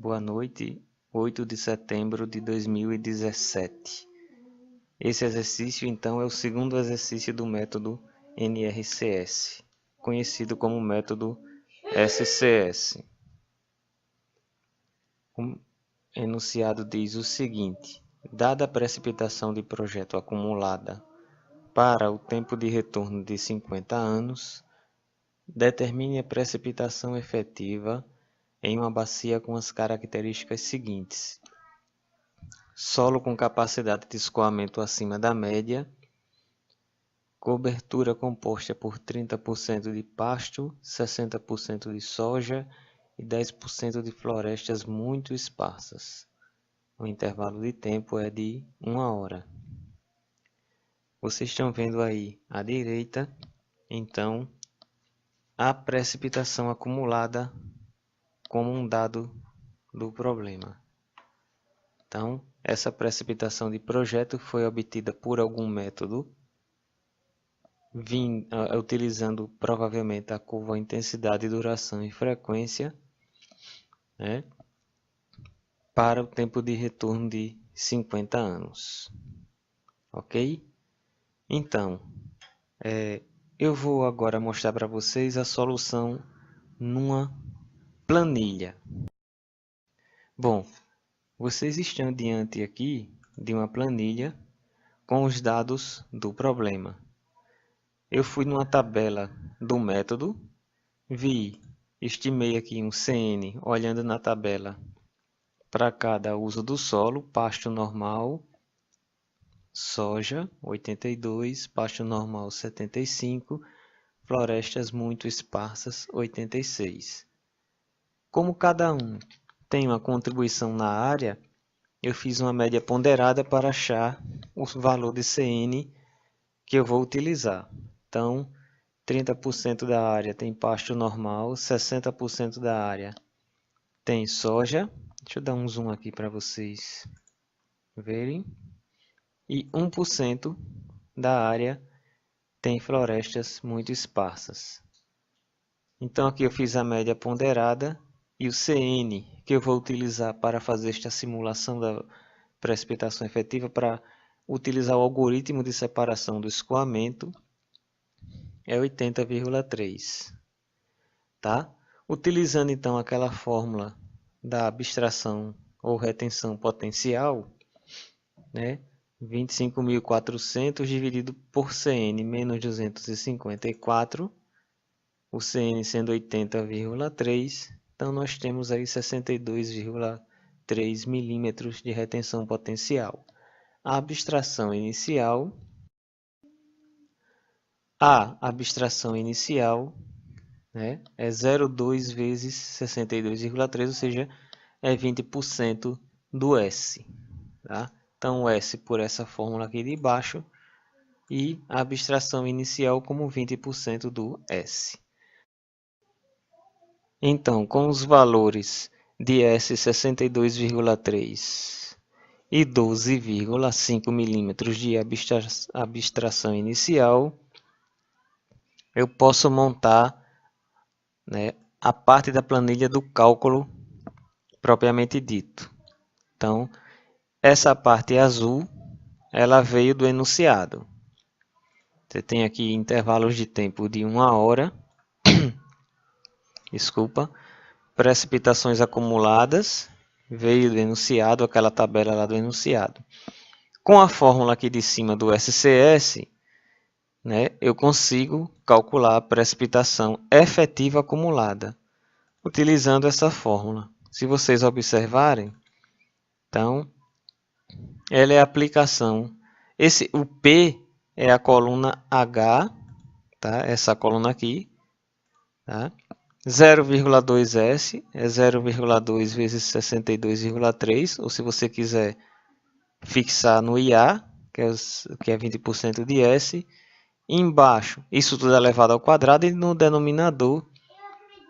Boa noite, 8 de setembro de 2017. Esse exercício, então, é o segundo exercício do método NRCS, conhecido como método SCS. O enunciado diz o seguinte: dada a precipitação de projeto acumulada para o tempo de retorno de 50 anos, determine a precipitação efetiva em uma bacia com as características seguintes: solo com capacidade de escoamento acima da média, cobertura composta por 30% de pasto, 60% de soja e 10% de florestas muito esparsas. O intervalo de tempo é de 1 hora. Vocês estão vendo aí à direita, então, a precipitação acumulada como um dado do problema. Então, essa precipitação de projeto foi obtida por algum método, utilizando provavelmente a curva intensidade, duração e frequência, né, para o tempo de retorno de 50 anos. Ok? Então, eu vou agora mostrar para vocês a solução numa planilha. Bom, vocês estão diante aqui de uma planilha com os dados do problema. Eu fui numa tabela do método, estimei aqui um CN olhando na tabela para cada uso do solo: pasto normal, soja 82, pasto normal 75, florestas muito esparsas 86. Como cada um tem uma contribuição na área, eu fiz uma média ponderada para achar o valor de CN que eu vou utilizar. Então, 30% da área tem pasto normal, 60% da área tem soja. Deixa eu dar um zoom aqui para vocês verem. E 1% da área tem florestas muito esparsas. Então, aqui eu fiz a média ponderada e o CN que eu vou utilizar para fazer esta simulação da precipitação efetiva, para utilizar o algoritmo de separação do escoamento, é 80,3. Tá? Utilizando então aquela fórmula da abstração ou retenção potencial, né? 25.400 dividido por CN menos 254, o CN sendo 80,3, então nós temos aí 62,3 milímetros de retenção potencial. A abstração inicial né, é 0,2 vezes 62,3, ou seja, é 20% do S. Tá? Então, o S por essa fórmula aqui de baixo e a abstração inicial como 20% do S. Então, com os valores de S 62,3 e 12,5 milímetros de abstração inicial, eu posso montar, né, a parte da planilha do cálculo propriamente dito. Então, essa parte azul, ela veio do enunciado. Você tem aqui intervalos de tempo de 1 hora, precipitações acumuladas, veio do enunciado, aquela tabela lá do enunciado. Com a fórmula aqui de cima do SCS, né, eu consigo calcular a precipitação efetiva acumulada, utilizando essa fórmula. Se vocês observarem, então, ela é a aplicação. O P é a coluna H, tá? Essa coluna aqui, tá? 0,2S é 0,2 vezes 62,3, ou se você quiser fixar no IA, que é 20% de S. Embaixo, isso tudo é elevado ao quadrado, e no denominador,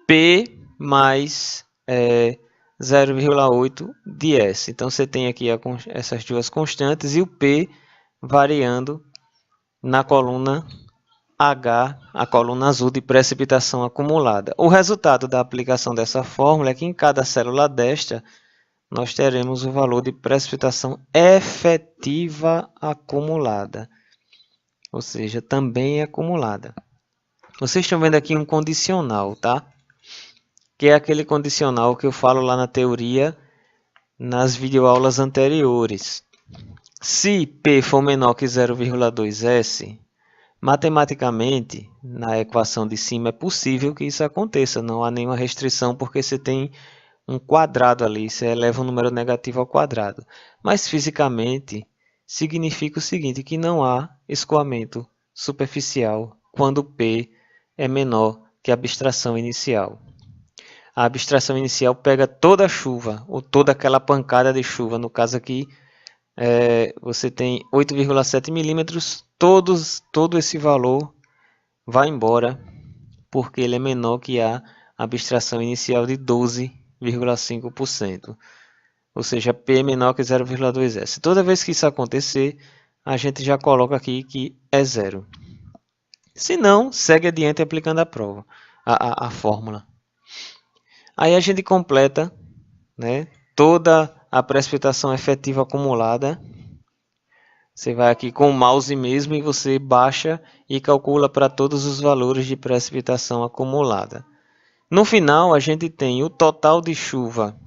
P mais 0,8 de S. Então, você tem aqui essas duas constantes e o P variando na coluna H, a coluna azul de precipitação acumulada. O resultado da aplicação dessa fórmula é que em cada célula desta nós teremos o valor de precipitação efetiva acumulada, ou seja, também acumulada. Vocês estão vendo aqui um condicional, tá? Que é aquele condicional que eu falo lá na teoria, nas videoaulas anteriores. Se P for menor que 0,2S, matematicamente, na equação de cima, é possível que isso aconteça. Não há nenhuma restrição, porque você tem um quadrado ali, você eleva um número negativo ao quadrado. Mas, fisicamente, significa o seguinte, que não há escoamento superficial quando P é menor que a abstração inicial. A abstração inicial pega toda a chuva, ou toda aquela pancada de chuva. No caso aqui, você tem 8,7 milímetros, todo esse valor vai embora, porque ele é menor que a abstração inicial de 12,5%. Ou seja, P é menor que 0,2S. Toda vez que isso acontecer, a gente já coloca aqui que é zero. Se não, segue adiante aplicando a prova, a fórmula. Aí a gente completa, né, toda a precipitação efetiva acumulada. Você vai aqui com o mouse mesmo e você baixa e calcula para todos os valores de precipitação acumulada. No final, a gente tem o total de chuva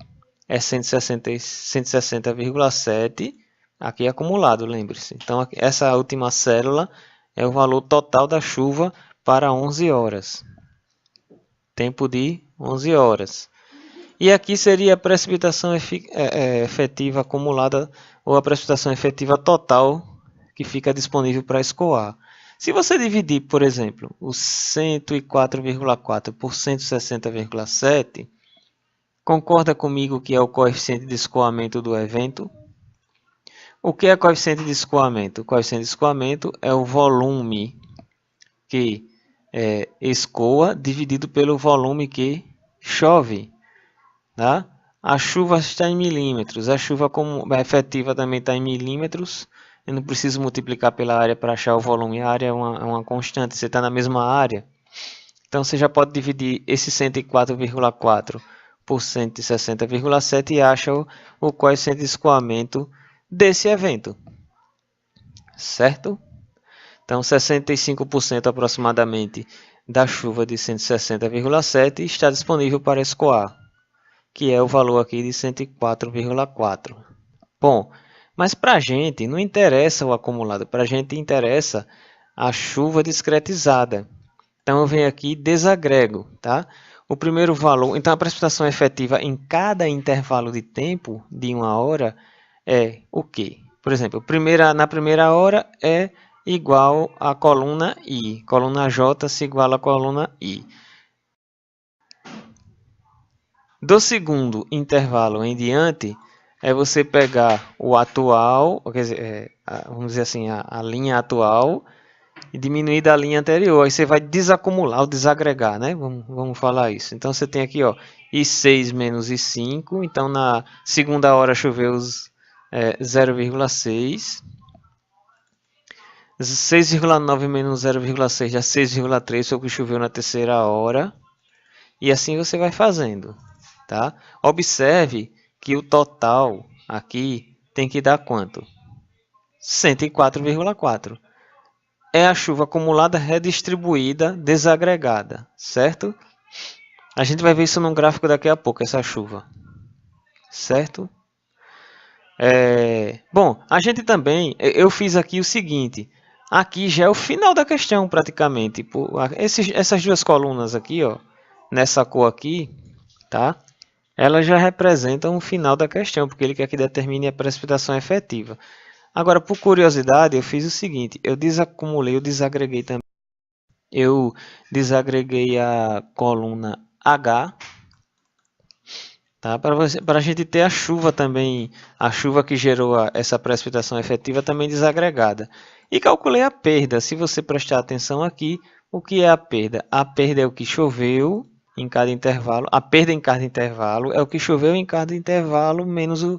é 160,7, aqui é acumulado, lembre-se. Então, essa última célula é o valor total da chuva para 11 horas. Tempo de 11 horas. E aqui seria a precipitação efetiva acumulada ou a precipitação efetiva total que fica disponível para escoar. Se você dividir, por exemplo, o 104,4 por 160,7, concorda comigo que é o coeficiente de escoamento do evento? O que é coeficiente de escoamento? O coeficiente de escoamento é o volume que escoa dividido pelo volume que chove. Tá? A chuva está em milímetros, a chuva efetiva também está em milímetros. Eu não preciso multiplicar pela área para achar o volume. A área é uma constante, você está na mesma área. Então você já pode dividir esse 104,4 por 160,7 e acha o coeficiente de escoamento desse evento. Certo? Então 65% aproximadamente da chuva de 160,7 está disponível para escoar, que é o valor aqui de 104,4. Bom, mas para a gente não interessa o acumulado, para a gente interessa a chuva discretizada. Então eu venho aqui e desagrego, tá? O primeiro valor, então a precipitação efetiva em cada intervalo de tempo de 1 hora é o quê? Por exemplo, na primeira hora é igual a coluna I, coluna J se iguala a coluna I. Do segundo intervalo em diante, é você pegar o atual, quer dizer, vamos dizer assim, a linha atual e diminuir da linha anterior. Aí você vai desacumular ou desagregar, né? Vamos falar isso. Então você tem aqui, ó, I6 menos I5. Então na segunda hora choveu 0,6. 6,9 menos 0,6 dá 6,3, foi o que choveu na terceira hora. E assim você vai fazendo. Tá? Observe que o total aqui tem que dar quanto? 104,4. É a chuva acumulada redistribuída, desagregada, certo? A gente vai ver isso num gráfico daqui a pouco, essa chuva. Certo? Bom, a gente também, eu fiz aqui o seguinte. Aqui já é o final da questão praticamente. Essas duas colunas aqui, ó, nessa cor aqui, tá? Elas já representam o final da questão, porque ele quer que determine a precipitação efetiva. Agora, por curiosidade, eu fiz o seguinte, eu desacumulei, eu desagreguei também. Eu desagreguei a coluna H, tá? Para a gente ter a chuva também, a chuva que gerou essa precipitação efetiva também desagregada. E calculei a perda, se você prestar atenção aqui, o que é a perda? A perda é o que choveu em cada intervalo, a perda em cada intervalo é o que choveu em cada intervalo menos o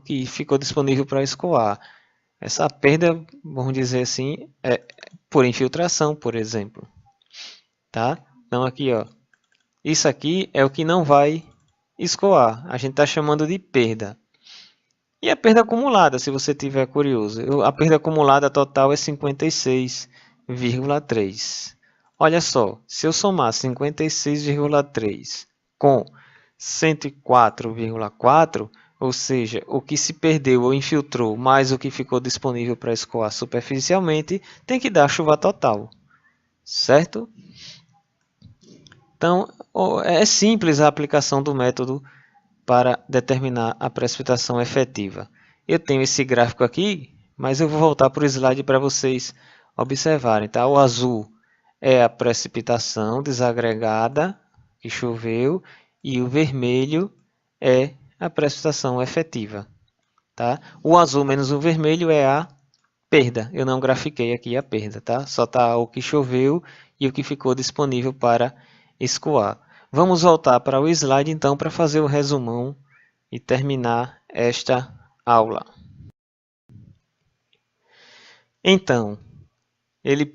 que ficou disponível para escoar. Essa perda, vamos dizer assim, é por infiltração, por exemplo. Tá? Então aqui, ó, isso aqui é o que não vai escoar. A gente está chamando de perda. E a perda acumulada, se você tiver curioso. A perda acumulada total é 56,3. Olha só, se eu somar 56,3 com 104,4, ou seja, o que se perdeu ou infiltrou mais o que ficou disponível para escoar superficialmente, tem que dar a chuva total, certo? Então, é simples a aplicação do método para determinar a precipitação efetiva. Eu tenho esse gráfico aqui, mas eu vou voltar para o slide para vocês observarem. Tá? O azul é a precipitação desagregada que choveu e o vermelho é a precipitação efetiva. Tá? O azul menos o vermelho é a perda. Eu não grafiquei aqui a perda, tá? Só está o que choveu e o que ficou disponível para escoar. Vamos voltar para o slide então para fazer o resumão e terminar esta aula. Então, ele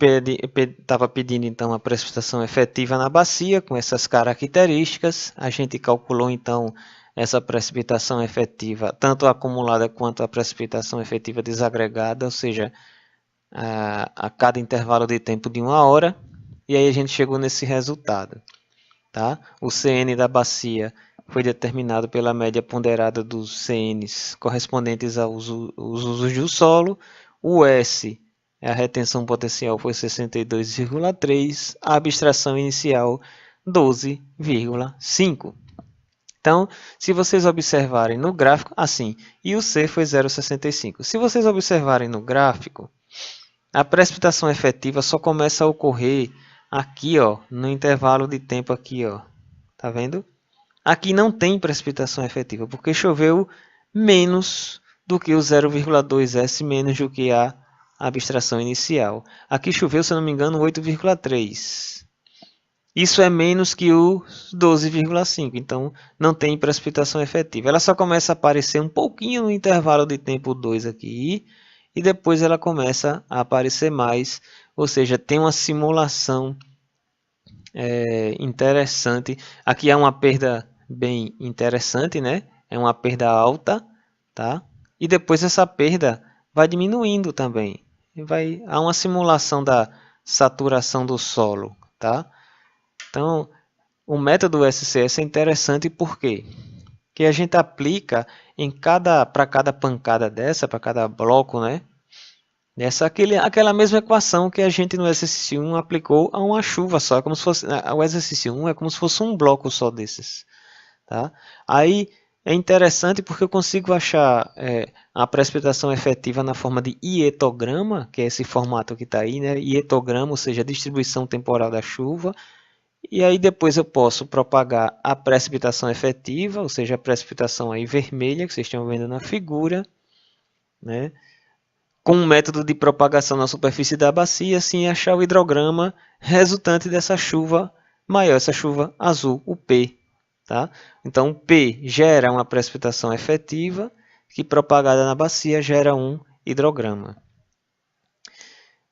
estava pedindo então a precipitação efetiva na bacia com essas características. A gente calculou então essa precipitação efetiva, tanto a acumulada quanto a precipitação efetiva desagregada, ou seja, a cada intervalo de tempo de 1 hora. E aí a gente chegou nesse resultado. Tá? O CN da bacia foi determinado pela média ponderada dos CNs correspondentes aos usos do solo. O S, a retenção potencial, foi 62,3. A abstração inicial, 12,5. Então, se vocês observarem no gráfico, assim, e o C foi 0,65. Se vocês observarem no gráfico, a precipitação efetiva só começa a ocorrer aqui, ó, no intervalo de tempo aqui, ó. Tá vendo? Aqui não tem precipitação efetiva, porque choveu menos do que o 0,2 S menos do que a abstração inicial. Aqui choveu, se eu não me engano, 8,3. Isso é menos que o 12,5, então não tem precipitação efetiva. Ela só começa a aparecer um pouquinho no intervalo de tempo 2 aqui, e depois ela começa a aparecer mais, ou seja, tem uma simulação interessante. Aqui há uma perda bem interessante, né? É uma perda alta, tá? E depois essa perda vai diminuindo também. Há uma simulação da saturação do solo, tá? Então, o método SCS é interessante por quê? Que a gente aplica para cada pancada dessa, para cada bloco, né? Aquela mesma equação que a gente no exercício 1 aplicou a uma chuva só. Como se fosse, o exercício 1 é como se fosse um bloco só desses. Tá? Aí é interessante porque eu consigo achar a precipitação efetiva na forma de ietograma, que é esse formato que está aí, né? Ietograma, ou seja, a distribuição temporal da chuva. E aí depois eu posso propagar a precipitação efetiva, ou seja, a precipitação aí vermelha, que vocês estão vendo na figura, né? Com um método de propagação na superfície da bacia, assim achar o hidrograma resultante dessa chuva maior, essa chuva azul, o P. Tá? Então, P gera uma precipitação efetiva, que propagada na bacia gera um hidrograma.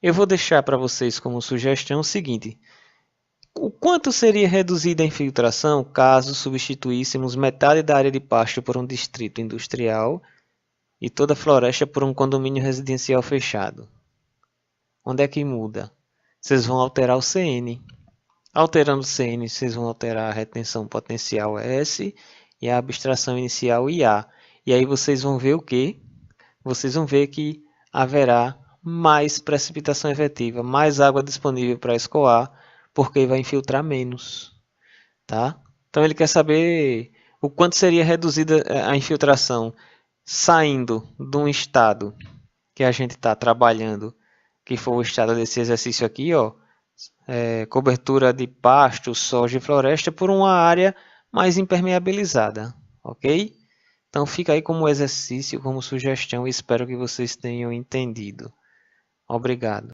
Eu vou deixar para vocês como sugestão o seguinte: o quanto seria reduzida a infiltração caso substituíssemos metade da área de pasto por um distrito industrial e toda a floresta por um condomínio residencial fechado? Onde é que muda? Vocês vão alterar o CN. Alterando o CN, vocês vão alterar a retenção potencial S e a abstração inicial IA. E aí vocês vão ver o quê? Vocês vão ver que haverá mais precipitação efetiva, mais água disponível para escoar, porque vai infiltrar menos. Tá? Então ele quer saber o quanto seria reduzida a infiltração saindo de um estado que a gente está trabalhando, que foi o estado desse exercício aqui, ó, cobertura de pasto, soja e floresta, por uma área mais impermeabilizada, ok? Então fica aí como exercício, como sugestão, e espero que vocês tenham entendido. Obrigado.